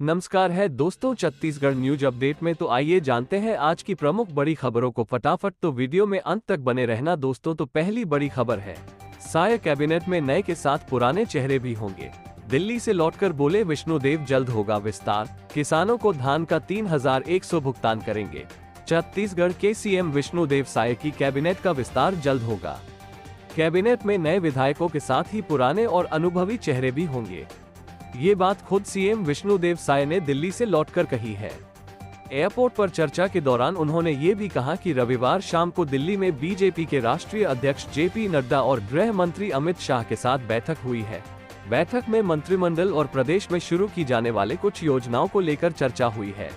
नमस्कार है दोस्तों, छत्तीसगढ़ न्यूज अपडेट में तो आइए जानते हैं आज की प्रमुख बड़ी खबरों को फटाफट। तो वीडियो में अंत तक बने रहना दोस्तों। तो पहली बड़ी खबर है, साय कैबिनेट में नए के साथ पुराने चेहरे भी होंगे। दिल्ली से लौटकर बोले विष्णुदेव, जल्द होगा विस्तार, किसानों को धान का 3100 भुगतान करेंगे। छत्तीसगढ़ के सीएम विष्णुदेव साय की कैबिनेट का विस्तार जल्द होगा। कैबिनेट में नए विधायकों के साथ ही पुराने और अनुभवी चेहरे भी होंगे। ये बात खुद सीएम विष्णुदेव साय ने दिल्ली से लौटकर कही है। एयरपोर्ट पर चर्चा के दौरान उन्होंने ये भी कहा कि रविवार शाम को दिल्ली में बीजेपी के राष्ट्रीय अध्यक्ष जेपी नड्डा और गृह मंत्री अमित शाह के साथ बैठक हुई है। बैठक में मंत्रिमंडल और प्रदेश में शुरू की जाने वाले कुछ योजनाओं को लेकर चर्चा हुई है।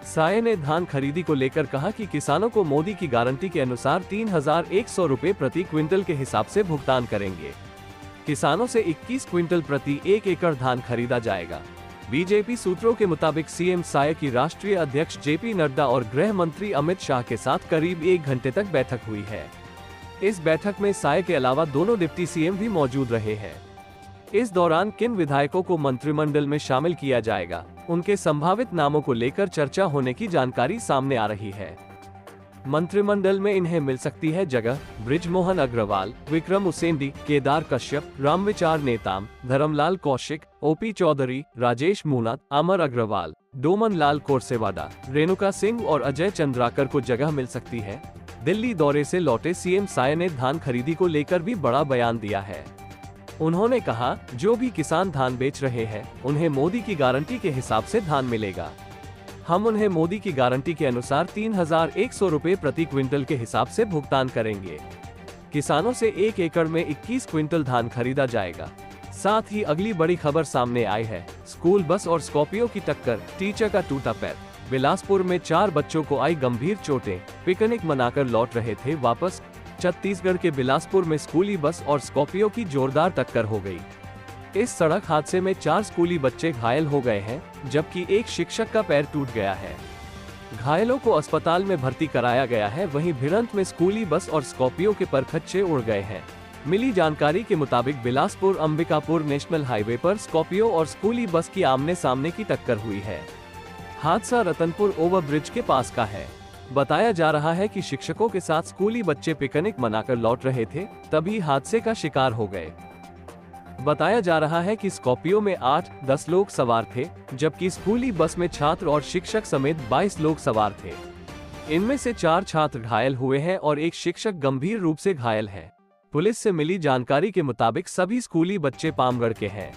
साय ने धान खरीदी को लेकर कहा कि किसानों को मोदी की गारंटी के अनुसार 3100 रुपए प्रति क्विंटल के हिसाब से भुगतान करेंगे। किसानों से 21 क्विंटल प्रति 1 एकड़ धान खरीदा जाएगा। बीजेपी सूत्रों के मुताबिक सीएम साय की राष्ट्रीय अध्यक्ष जेपी नड्डा और गृह मंत्री अमित शाह के साथ करीब 1 घंटे तक बैठक हुई है। इस बैठक में साय के अलावा दोनों डिप्टी सीएम भी मौजूद रहे हैं। इस दौरान किन विधायकों को मंत्रिमंडल में शामिल किया जाएगा, उनके संभावित नामों को लेकर चर्चा होने की जानकारी सामने आ रही है। मंत्रिमंडल में इन्हें मिल सकती है जगह। बृजमोहन अग्रवाल, विक्रम उसेंडी, केदार कश्यप, रामविचार नेताम, धर्मलाल कौशिक, ओपी चौधरी, राजेश मूणत, अमर अग्रवाल, डोमन लाल कोरसेवाडा, रेणुका सिंह और अजय चंद्राकर को जगह मिल सकती है। दिल्ली दौरे से लौटे सीएम साय ने धान खरीदी को लेकर भी बड़ा बयान दिया है। उन्होंने कहा, जो भी किसान धान बेच रहे हैं उन्हें मोदी की गारंटी के हिसाब से धान मिलेगा। हम उन्हें मोदी की गारंटी के अनुसार 3100 रुपए प्रति क्विंटल के हिसाब से भुगतान करेंगे। किसानों से 1 एकड़ में 21 क्विंटल धान खरीदा जाएगा। साथ ही अगली बड़ी खबर सामने आई है, स्कूल बस और स्कॉर्पियो की टक्कर, टीचर का टूटा पैर। बिलासपुर में 4 बच्चों को आई गंभीर चोटें, पिकनिक मनाकर लौट रहे थे वापस। छत्तीसगढ़ के बिलासपुर में स्कूली बस और स्कॉर्पियो की जोरदार टक्कर हो गई। इस सड़क हादसे में 4 स्कूली बच्चे घायल हो गए हैं, जबकि एक शिक्षक का पैर टूट गया है। घायलों को अस्पताल में भर्ती कराया गया है। वहीं भिड़ंत में स्कूली बस और स्कॉर्पियो के परखच्चे उड़ गए हैं। मिली जानकारी के मुताबिक बिलासपुर अंबिकापुर नेशनल हाईवे पर स्कॉर्पियो और स्कूली बस की आमने सामने की टक्कर हुई है। हादसा रतनपुर ओवरब्रिज के पास का है। बताया जा रहा है कि शिक्षकों के साथ स्कूली बच्चे पिकनिक मनाकर लौट रहे थे, तभी हादसे का शिकार हो गए। बताया जा रहा है कि स्कॉर्पियो में 8-10 लोग सवार थे, जबकि स्कूली बस में छात्र और शिक्षक समेत 22 लोग सवार थे। इनमें से 4 छात्र घायल हुए हैं और एक शिक्षक गंभीर रूप से घायल है। पुलिस से मिली जानकारी के मुताबिक सभी स्कूली बच्चे पामगढ़ के हैं।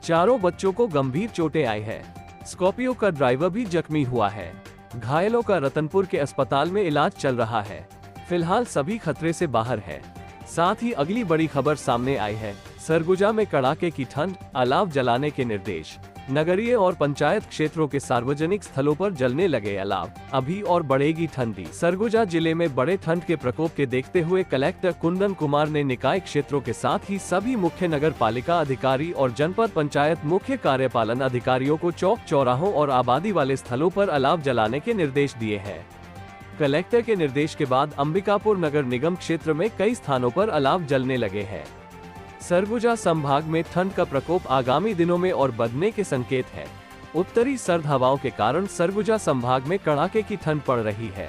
चारों बच्चों को गंभीर चोटें आई है। स्कॉर्पियो का ड्राइवर भी जख्मी हुआ है। घायलों का रतनपुर के अस्पताल में इलाज चल रहा है। फिलहाल सभी खतरे से बाहर है। साथ ही अगली बड़ी खबर सामने आई है, सरगुजा में कड़ाके की ठंड, अलाव जलाने के निर्देश। नगरीय और पंचायत क्षेत्रों के सार्वजनिक स्थलों पर जलने लगे अलाव, अभी और बढ़ेगी ठंडी। सरगुजा जिले में बड़े ठंड के प्रकोप के देखते हुए कलेक्टर कुंदन कुमार ने निकाय क्षेत्रों के साथ ही सभी मुख्य नगर पालिका अधिकारी और जनपद पंचायत मुख्य कार्यपालन अधिकारियों को चौक चौराहों और आबादी वाले स्थलों पर अलाव जलाने के निर्देश दिए हैं। कलेक्टर के निर्देश के बाद अंबिकापुर नगर निगम क्षेत्र में कई स्थानों पर अलाव जलने लगे हैं। सरगुजा संभाग में ठंड का प्रकोप आगामी दिनों में और बढ़ने के संकेत है। उत्तरी सर्द हवाओं के कारण सरगुजा संभाग में कड़ाके की ठंड पड़ रही है।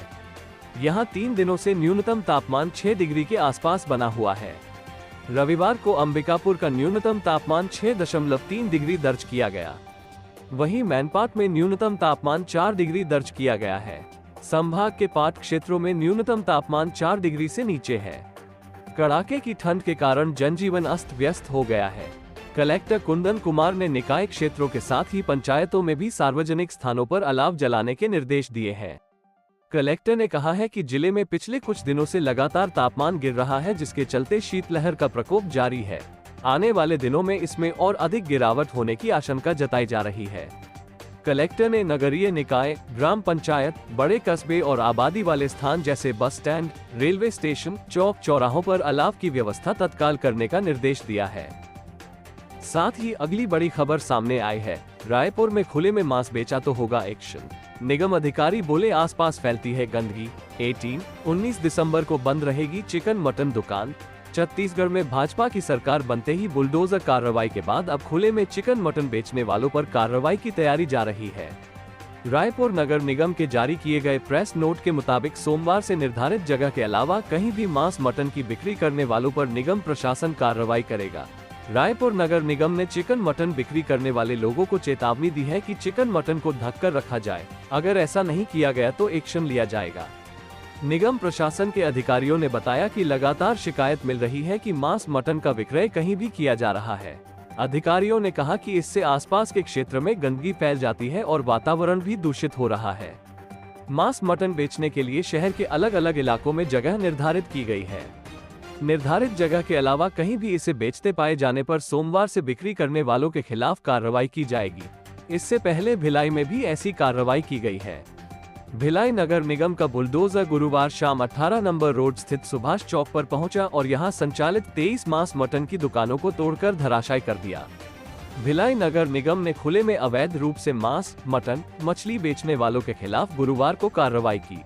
यहां 3 दिनों से न्यूनतम तापमान 6 डिग्री के आसपास बना हुआ है। रविवार को अंबिकापुर का न्यूनतम तापमान 6.3 डिग्री दर्ज किया गया। वहीं मैनपाट में न्यूनतम तापमान 4 डिग्री दर्ज किया गया है। संभाग के पाट क्षेत्रों में न्यूनतम तापमान 4 डिग्री से नीचे है। कड़ाके की ठंड के कारण जनजीवन अस्त व्यस्त हो गया है। कलेक्टर कुंदन कुमार ने निकाय क्षेत्रों के साथ ही पंचायतों में भी सार्वजनिक स्थानों पर अलाव जलाने के निर्देश दिए हैं। कलेक्टर ने कहा है कि जिले में पिछले कुछ दिनों से लगातार तापमान गिर रहा है, जिसके चलते शीतलहर का प्रकोप जारी है। आने वाले दिनों में इसमें और अधिक गिरावट होने की आशंका जताई जा रही है। कलेक्टर ने नगरीय निकाय, ग्राम पंचायत, बड़े कस्बे और आबादी वाले स्थान जैसे बस स्टैंड, रेलवे स्टेशन, चौक चौराहों पर अलाव की व्यवस्था तत्काल करने का निर्देश दिया है। साथ ही अगली बड़ी खबर सामने आई है, रायपुर में खुले में मांस बेचा तो होगा एक्शन। निगम अधिकारी बोले, आसपास फैलती है गंदगी। 19 दिसंबर को बंद रहेगी चिकन मटन दुकान। छत्तीसगढ़ में भाजपा की सरकार बनते ही बुलडोजर कार्रवाई के बाद अब खुले में चिकन मटन बेचने वालों पर कार्रवाई की तैयारी जा रही है। रायपुर नगर निगम के जारी किए गए प्रेस नोट के मुताबिक सोमवार से निर्धारित जगह के अलावा कहीं भी मांस मटन की बिक्री करने वालों पर निगम प्रशासन कार्रवाई करेगा। रायपुर नगर निगम ने चिकन मटन बिक्री करने वाले लोगों को चेतावनी दी है कि चिकन मटन को ढक कर रखा जाए, अगर ऐसा नहीं किया गया तो एक्शन लिया जाएगा। निगम प्रशासन के अधिकारियों ने बताया कि लगातार शिकायत मिल रही है कि मांस मटन का विक्रय कहीं भी किया जा रहा है। अधिकारियों ने कहा कि इससे आसपास के क्षेत्र में गंदगी फैल जाती है और वातावरण भी दूषित हो रहा है। मांस मटन बेचने के लिए शहर के अलग अलग इलाकों में जगह निर्धारित की गई है। निर्धारित जगह के अलावा कहीं भी इसे बेचते पाए जाने पर सोमवार से बिक्री करने वालों के खिलाफ कार्रवाई की जाएगी। इससे पहले भिलाई में भी ऐसी कार्रवाई की गई है। भिलाई नगर निगम का बुलडोजर गुरुवार शाम 18 नंबर रोड स्थित सुभाष चौक पर पहुंचा और यहां संचालित 23 मांस मटन की दुकानों को तोड़कर धराशायी कर दिया। भिलाई नगर निगम ने खुले में अवैध रूप से मांस, मटन, मछली बेचने वालों के खिलाफ गुरुवार को कार्रवाई की।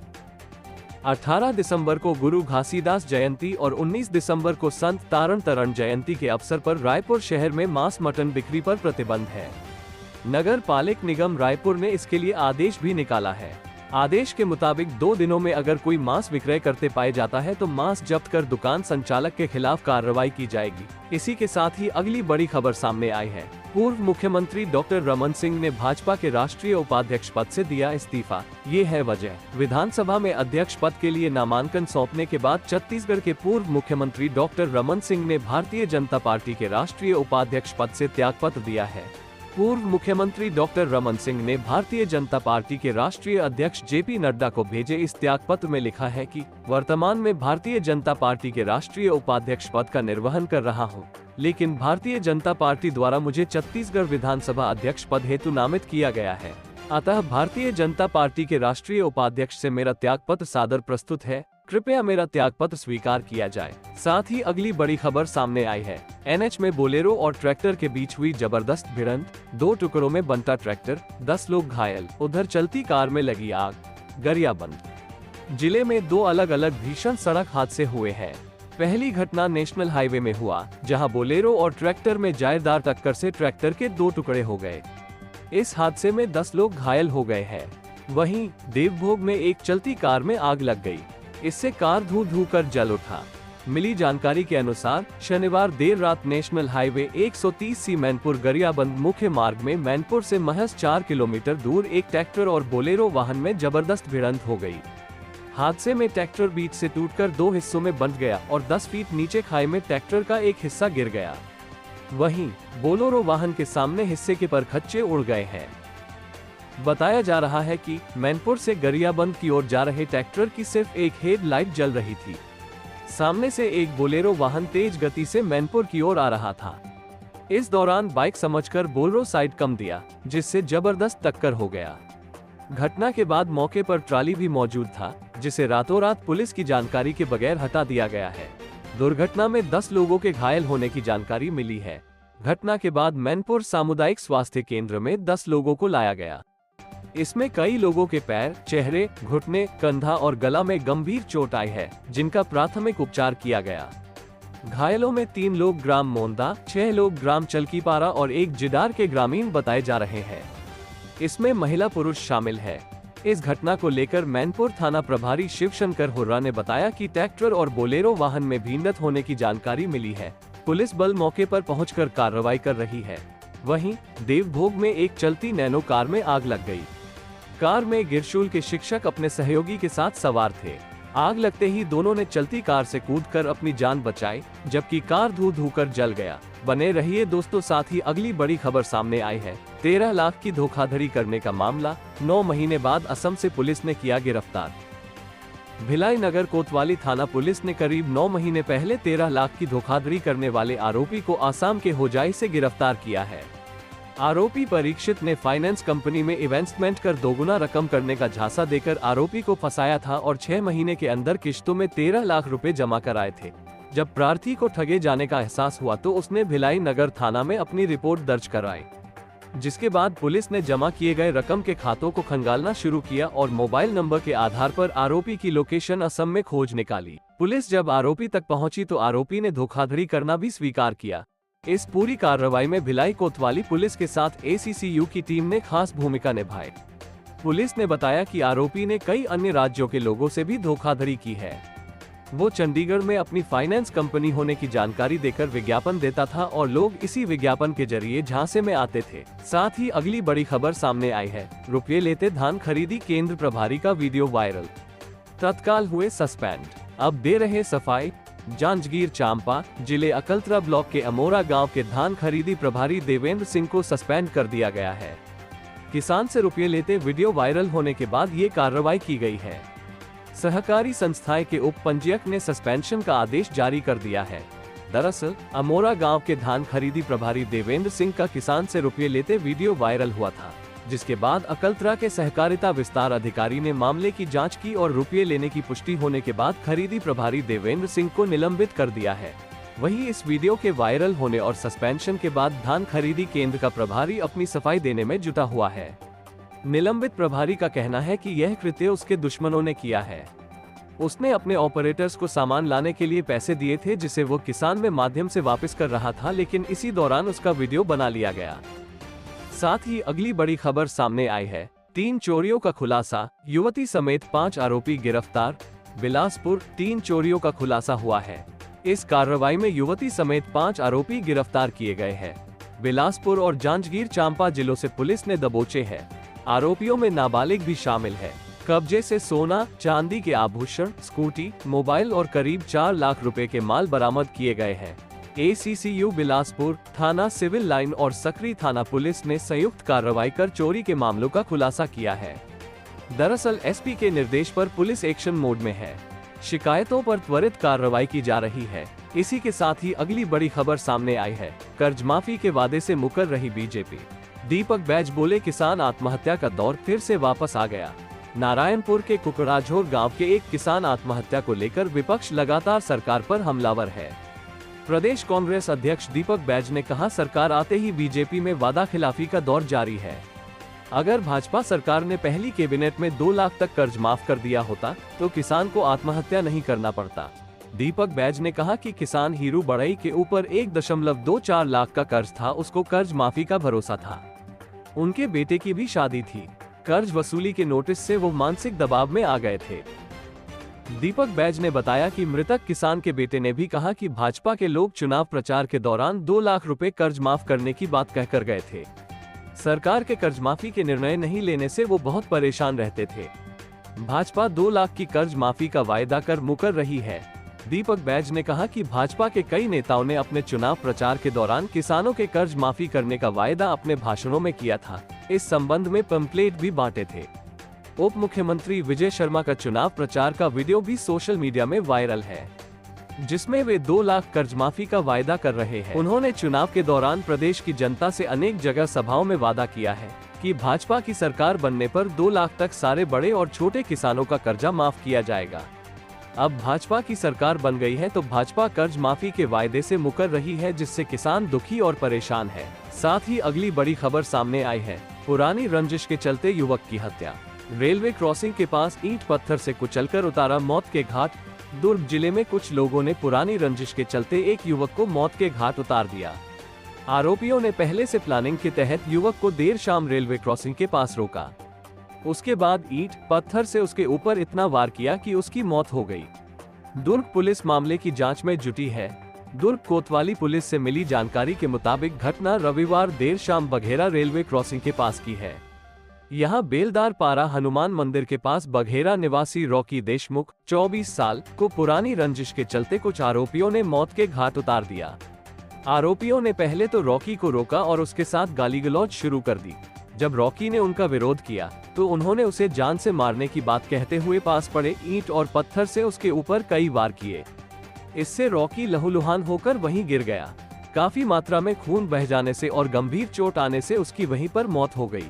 18 दिसंबर को गुरु घासीदास जयंती और 19 दिसंबर को संत तारण तरण जयंती के अवसर पर रायपुर शहर में मांस मटन बिक्री पर प्रतिबंध है। नगर पालिक निगम रायपुर ने इसके लिए आदेश भी निकाला है। आदेश के मुताबिक 2 दिनों में अगर कोई मांस विक्रय करते पाए जाता है तो मांस जब्त कर दुकान संचालक के खिलाफ कार्रवाई की जाएगी। इसी के साथ ही अगली बड़ी खबर सामने आई है। पूर्व मुख्यमंत्री डॉक्टर रमन सिंह ने भाजपा के राष्ट्रीय उपाध्यक्ष पद से दिया इस्तीफा, ये है वजह। विधानसभा में अध्यक्ष पद के लिए नामांकन सौंपने के बाद छत्तीसगढ़ के पूर्व मुख्यमंत्री डॉक्टर रमन सिंह ने भारतीय जनता पार्टी के राष्ट्रीय उपाध्यक्ष पद से त्यागपत्र दिया है। पूर्व मुख्यमंत्री डॉक्टर रमन सिंह ने भारतीय जनता पार्टी के राष्ट्रीय अध्यक्ष जेपी नड्डा को भेजे इस त्यागपत्र में लिखा है कि वर्तमान में भारतीय जनता पार्टी के राष्ट्रीय उपाध्यक्ष पद का निर्वहन कर रहा हूं, लेकिन भारतीय जनता पार्टी द्वारा मुझे छत्तीसगढ़ विधानसभा अध्यक्ष पद हेतु नामित किया गया है। अतः भारतीय जनता पार्टी के राष्ट्रीय उपाध्यक्ष से मेरा त्यागपत्र सादर प्रस्तुत है। कृपया मेरा त्यागपत्र स्वीकार किया जाए। साथ ही अगली बड़ी खबर सामने आई है। एनएच में बोलेरो और ट्रैक्टर के बीच हुई जबरदस्त भिड़ंत, 2 टुकड़ों में बंटा ट्रैक्टर, 10 लोग घायल। उधर चलती कार में लगी आग। गरियाबंद जिले में 2 अलग अलग भीषण सड़क हादसे हुए हैं। पहली घटना नेशनल हाईवे में हुआ, जहां बोलेरो और ट्रैक्टर में जायदार टक्कर से ट्रैक्टर के 2 टुकड़े हो गए। इस हादसे में 10 लोग घायल हो गए हैं। वहीं देवभोग में एक चलती कार में आग लग गई, इससे कार धू कर जल उठा। मिली जानकारी के अनुसार शनिवार देर रात national highway 130C Mainpur Gariaband मुख्य मार्ग में मैनपुर से महज 4 किलोमीटर दूर एक ट्रैक्टर और बोलेरो वाहन में जबरदस्त भिड़ंत हो गई। हादसे में ट्रैक्टर बीच से टूटकर 2 हिस्सों में बंट गया और 10 फीट नीचे खाई में ट्रैक्टर का एक हिस्सा गिर गया। वहीं बोलेरो वाहन के सामने हिस्से के परखच्चे उड़ गए हैं। बताया जा रहा है कि मैनपुर से गरियाबंद की ओर जा रहे ट्रैक्टर की सिर्फ एक हेडलाइट जल रही थी। सामने से एक बोलेरो वाहन तेज गति से मैनपुर की ओर आ रहा था। इस दौरान बाइक समझकर बोलेरो साइड कम दिया, जिससे जबरदस्त टक्कर हो गया। घटना के बाद मौके पर ट्राली भी मौजूद था, जिसे रातों रात पुलिस की जानकारी के बगैर हटा दिया गया है। दुर्घटना में 10 लोगों के घायल होने की जानकारी मिली है। घटना के बाद मैनपुर सामुदायिक स्वास्थ्य केंद्र में 10 लोगों को लाया गया। इसमें कई लोगों के पैर, चेहरे, घुटने, कंधा और गला में गंभीर चोट आई है, जिनका प्राथमिक उपचार किया गया। घायलों में 3 लोग ग्राम मोंदा, 6 लोग ग्राम चलकीपारा और 1 जिडार के ग्रामीण बताए जा रहे हैं। इसमें महिला पुरुष शामिल है। इस घटना को लेकर मैनपुर थाना प्रभारी शिवशंकर हुर्रा ने बताया कि ट्रैक्टर और बोलेरो वाहन में भिड़ंत होने की जानकारी मिली है। पुलिस बल मौके पर पहुंचकर कार्रवाई कर रही है। वहीं देवभोग में एक चलती नैनो कार में आग लग गई। कार में गिरशूल के शिक्षक अपने सहयोगी के साथ सवार थे। आग लगते ही दोनों ने चलती कार से कूदकर अपनी जान बचाई, जबकि कार धू कर जल गया। बने रहिए दोस्तों, साथ ही अगली बड़ी खबर सामने आई है। 13 लाख की धोखाधड़ी करने का मामला, 9 महीने बाद असम से पुलिस ने किया गिरफ्तार। भिलाई नगर कोतवाली थाना पुलिस ने करीब 9 महीने पहले 13 लाख की धोखाधड़ी करने वाले आरोपी को आसाम के होजाई से गिरफ्तार किया है। आरोपी परीक्षित ने फाइनेंस कंपनी में इन्वेस्टमेंट कर दोगुना रकम करने का झांसा देकर आरोपी को फंसाया था और 6 महीने के अंदर किश्तों में 13 लाख रुपए जमा कराए थे। जब प्रार्थी को ठगे जाने का एहसास हुआ तो उसने भिलाई नगर थाना में अपनी रिपोर्ट दर्ज कराई, जिसके बाद पुलिस ने जमा किए गए रकम के खातों को खंगालना शुरू किया और मोबाइल नंबर के आधार पर आरोपी की लोकेशन असम में खोज निकाली। पुलिस जब आरोपी तक पहुंची तो आरोपी ने धोखाधड़ी करना भी स्वीकार किया। इस पूरी कार्रवाई में भिलाई कोतवाली पुलिस के साथ ACCU की टीम ने खास भूमिका निभाई। पुलिस ने बताया कि आरोपी ने कई अन्य राज्यों के लोगों से भी धोखाधड़ी की है। वो चंडीगढ़ में अपनी फाइनेंस कंपनी होने की जानकारी देकर विज्ञापन देता था और लोग इसी विज्ञापन के जरिए झांसे में आते थे। साथ ही अगली बड़ी खबर सामने आई है, रुपये लेते धान खरीदी केंद्र प्रभारी का वीडियो वायरल, तत्काल हुए सस्पेंड, अब दे रहे सफाई। जांजगीर चांपा जिले अकलतरा ब्लॉक के अमोरा गांव के धान खरीदी प्रभारी देवेंद्र सिंह को सस्पेंड कर दिया गया है। किसान से रुपये लेते वीडियो वायरल होने के बाद ये कार्रवाई की गई है। सहकारी संस्थाएं के उप पंजीयक ने सस्पेंशन का आदेश जारी कर दिया है। दरअसल अमोरा गांव के धान खरीदी प्रभारी देवेंद्र सिंह का किसान से रुपये लेते वीडियो वायरल हुआ था, जिसके बाद अकलतरा के सहकारिता विस्तार अधिकारी ने मामले की जांच की और रुपये लेने की पुष्टि होने के बाद खरीदी प्रभारी देवेंद्र सिंह को निलंबित कर दिया है। वहीं इस वीडियो के वायरल होने और सस्पेंशन के बाद धान खरीदी केंद्र का प्रभारी अपनी सफाई देने में जुटा हुआ है। निलंबित प्रभारी का कहना है कि यह कृत्य उसके दुश्मनों ने किया है। उसने अपने ऑपरेटर्स को सामान लाने के लिए पैसे दिए थे, जिसे वो किसान में माध्यम से वापस कर रहा था, लेकिन इसी दौरान उसका वीडियो बना लिया गया। साथ ही अगली बड़ी खबर सामने आई है, 3 चोरियों का खुलासा, युवती समेत 5 आरोपी गिरफ्तार। बिलासपुर 3 चोरियों का खुलासा हुआ है। इस कार्रवाई में युवती समेत 5 आरोपी गिरफ्तार किए गए हैं। बिलासपुर और जांजगीर चांपा जिलों से पुलिस ने दबोचे हैं। आरोपियों में नाबालिग भी शामिल है। कब्जे से सोना, चांदी के आभूषण, स्कूटी, मोबाइल और करीब 4 लाख रुपए के माल बरामद किए गए हैं। ACCU बिलासपुर, थाना सिविल लाइन और सकरी थाना पुलिस ने संयुक्त कार्रवाई कर चोरी के मामलों का खुलासा किया है। दरअसल SP के निर्देश पर पुलिस एक्शन मोड में है। शिकायतों पर त्वरित कार्रवाई की जा रही है। इसी के साथ ही अगली बड़ी खबर सामने आई है, कर्ज माफी के वादे से मुकर रही बीजेपी। दीपक बैज बोले, किसान आत्महत्या का दौर फिर से वापस आ गया। नारायणपुर के कुकड़ाझोर गांव के एक किसान आत्महत्या को लेकर विपक्ष लगातार सरकार पर हमलावर है। प्रदेश कांग्रेस अध्यक्ष दीपक बैज ने कहा, सरकार आते ही बीजेपी में वादा खिलाफी का दौर जारी है। अगर भाजपा सरकार ने पहली कैबिनेट में 2 लाख तक कर्ज माफ कर दिया होता तो किसान को आत्महत्या नहीं करना पड़ता। दीपक बैज ने कहा कि किसान हीरू बड़ई के ऊपर 1.24 लाख का कर्ज था, उसको कर्ज माफी का भरोसा था। उनके बेटे की भी शादी थी। कर्ज वसूली के नोटिस से वो मानसिक दबाव में आ गए थे। दीपक बैज ने बताया कि मृतक किसान के बेटे ने भी कहा कि भाजपा के लोग चुनाव प्रचार के दौरान 2 लाख रुपए कर्ज माफ करने की बात कहकर गए थे। सरकार के कर्ज माफी के निर्णय नहीं लेने से वो बहुत परेशान रहते थे। भाजपा 2 लाख की कर्ज माफी का वायदा कर मुकर रही है। दीपक बैज ने कहा कि भाजपा के कई नेताओं ने अपने चुनाव प्रचार के दौरान किसानों के कर्ज माफी करने का वायदा अपने भाषणों में किया था। इस संबंध में पंपलेट भी बांटे थे। उप मुख्यमंत्री विजय शर्मा का चुनाव प्रचार का वीडियो भी सोशल मीडिया में वायरल है, जिसमें वे 2 लाख कर्ज माफी का वायदा कर रहे हैं। उन्होंने चुनाव के दौरान प्रदेश की जनता से अनेक जगह सभाओं में वादा किया है कि भाजपा की सरकार बनने पर 2 लाख तक सारे बड़े और छोटे किसानों का कर्जा माफ किया जाएगा। अब भाजपा की सरकार बन गई है तो भाजपा कर्ज माफी के वायदे से मुकर रही है, जिससे किसान दुखी और परेशान है। साथ ही अगली बड़ी खबर सामने आई है, पुरानी रंजिश के चलते युवक की हत्या। रेलवे क्रॉसिंग के पास ईंट पत्थर से कुचलकर उतारा मौत के घाट। दुर्ग जिले में कुछ लोगों ने पुरानी रंजिश के चलते एक युवक को मौत के घाट उतार दिया। आरोपियों ने पहले से प्लानिंग के तहत युवक को देर शाम रेलवे क्रॉसिंग के पास रोका। उसके बाद ईंट पत्थर से उसके ऊपर इतना वार किया कि उसकी मौत हो गई। दुर्ग पुलिस मामले की जांच में जुटी है। दुर्ग कोतवाली पुलिस से मिली जानकारी के मुताबिक घटना रविवार देर शाम बघेरा रेलवे क्रॉसिंग के पास की है। यहाँ बेलदार पारा हनुमान मंदिर के पास बघेरा निवासी रॉकी देशमुख 24 साल को पुरानी रंजिश के चलते कुछ आरोपियों ने मौत के घाट उतार दिया। आरोपियों ने पहले तो रॉकी को रोका और उसके साथ गाली गलौज शुरू कर दी। जब रॉकी ने उनका विरोध किया तो उन्होंने उसे जान से मारने की बात कहते हुए पास पड़े ईंट और पत्थर से उसके ऊपर कई वार किए। इससे रॉकी लहूलुहान होकर वहीं गिर गया। काफी मात्रा में खून बह जाने से और गंभीर चोट आने से उसकी वहीं पर मौत हो गई।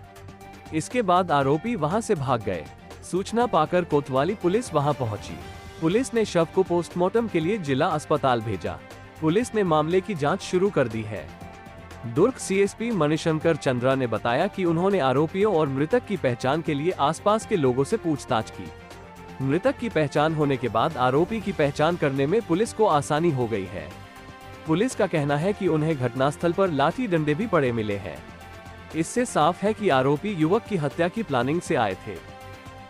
इसके बाद आरोपी वहां से भाग गए। सूचना पाकर कोतवाली पुलिस वहां पहुंची। पुलिस ने शव को पोस्टमार्टम के लिए जिला अस्पताल भेजा। पुलिस ने मामले की जांच शुरू कर दी है। दुर्ग CSP मणिशंकर चंद्रा ने बताया कि उन्होंने आरोपियों और मृतक की पहचान के लिए आसपास के लोगों से पूछताछ की। मृतक की पहचान होने के बाद आरोपी की पहचान करने में पुलिस को आसानी हो गई है। पुलिस का कहना है कि उन्हें घटनास्थल पर लाठी डंडे भी पड़े मिले हैं। इससे साफ है कि आरोपी युवक की हत्या की प्लानिंग से आए थे।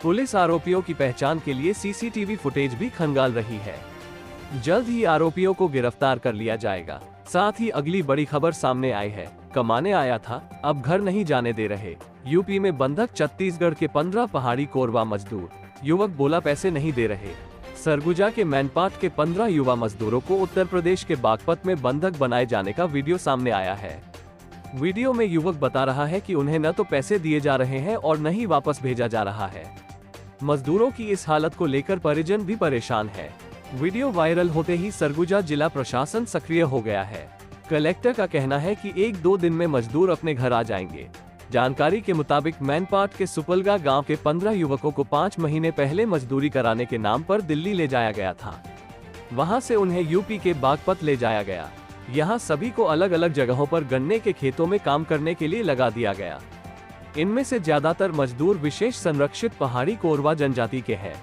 पुलिस आरोपियों की पहचान के लिए सीसीटीवी फुटेज भी खंगाल रही है। जल्द ही आरोपियों को गिरफ्तार कर लिया जाएगा। साथ ही अगली बड़ी खबर सामने आई है। कमाने आया था, अब घर नहीं जाने दे रहे। यूपी में बंधक छत्तीसगढ़ के 15 पहाड़ी कोरवा मजदूर। युवक बोला पैसे नहीं दे रहे। सरगुजा के मैनपाट के 15 युवा मजदूरों को उत्तर प्रदेश के बागपत में बंधक बनाए जाने का वीडियो सामने आया है। वीडियो में युवक बता रहा है कि उन्हें न तो पैसे दिए जा रहे हैं और न ही वापस भेजा जा रहा है। मजदूरों की इस हालत को लेकर परिजन भी परेशान है। वीडियो वायरल होते ही सरगुजा जिला प्रशासन सक्रिय हो गया है। कलेक्टर का कहना है कि 1-2 दिन में मजदूर अपने घर आ जाएंगे। जानकारी के मुताबिक मैनपाट के सुपलगा गांव के 15 युवकों को 5 महीने पहले मजदूरी कराने के नाम पर दिल्ली ले जाया गया था। वहां से उन्हें यूपी के बागपत ले जाया गया। यहां सभी को अलग अलग जगहों पर गन्ने के खेतों में काम करने के लिए लगा दिया गया। इनमें से ज्यादातर मजदूर विशेष संरक्षित पहाड़ी कोरवा जनजाति के हैं।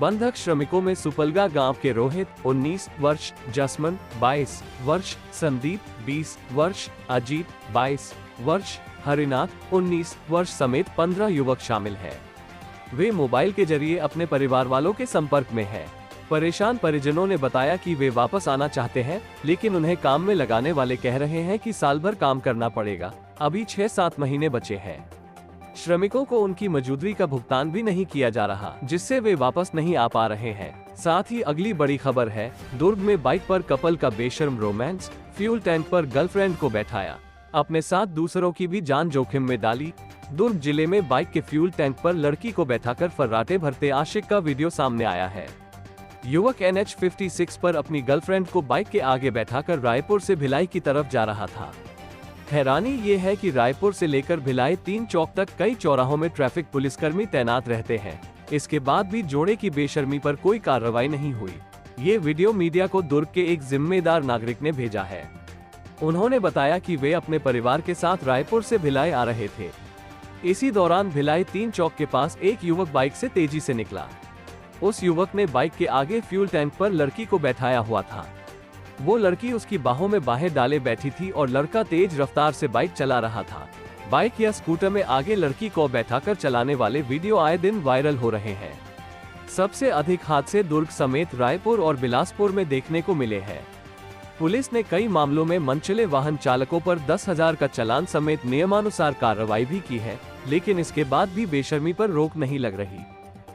बंधक श्रमिकों में सुपलगा गांव के रोहित 19 वर्ष, जसमन 22 वर्ष, संदीप 20 वर्ष, अजीत 22 वर्ष, हरिनाथ 19 वर्ष समेत 15 युवक शामिल हैं। वे मोबाइल के जरिए अपने परिवार वालों के संपर्क में हैं। परेशान परिजनों ने बताया कि वे वापस आना चाहते हैं, लेकिन उन्हें काम में लगाने वाले कह रहे हैं कि साल भर काम करना पड़ेगा। अभी 6-7 महीने बचे हैं। श्रमिकों को उनकी मजदूरी का भुगतान भी नहीं किया जा रहा, जिससे वे वापस नहीं आ पा रहे हैं। साथ ही अगली बड़ी खबर है, दुर्ग में बाइक पर कपल का बेशर्म रोमांस, फ्यूल टैंक पर गर्लफ्रेंड को बैठाया, अपने साथ दूसरों की भी जान जोखिम में डाली। दुर्ग जिले में बाइक के फ्यूल टैंक पर लड़की को बैठाकर फर्राटे भरते आशिक का वीडियो सामने आया है। युवक NH 56 पर अपनी गर्लफ्रेंड को बाइक के आगे बैठाकर रायपुर से भिलाई की तरफ जा रहा था। हैरानी ये है कि रायपुर से लेकर भिलाई 3 चौक तक कई चौराहों में ट्रैफिक पुलिसकर्मी तैनात रहते हैं। इसके बाद भी जोड़े की बेशर्मी पर कोई कार्रवाई नहीं हुई। ये वीडियो मीडिया को दुर्ग के एक जिम्मेदार नागरिक ने भेजा है। उन्होंने बताया कि वे अपने परिवार के साथ रायपुर से भिलाई आ रहे थे। इसी दौरान भिलाई 3 चौक के पास एक युवक बाइक से तेजी से निकला। उस युवक ने बाइक के आगे फ्यूल टैंक पर लड़की को बैठाया हुआ था। वो लड़की उसकी बाहों में बाहें डाले बैठी थी और लड़का तेज रफ्तार से बाइक चला रहा था। बाइक या स्कूटर में आगे लड़की को बैठाकर चलाने वाले वीडियो आए दिन वायरल हो रहे हैं। सबसे अधिक हादसे दुर्ग समेत रायपुर और बिलासपुर में देखने को मिले हैं। पुलिस ने कई मामलों में मनचले वाहन चालकों पर 10,000 का चालान समेत नियमानुसार कार्रवाई भी की है, लेकिन इसके बाद भी बेशर्मी पर रोक नहीं लग रही।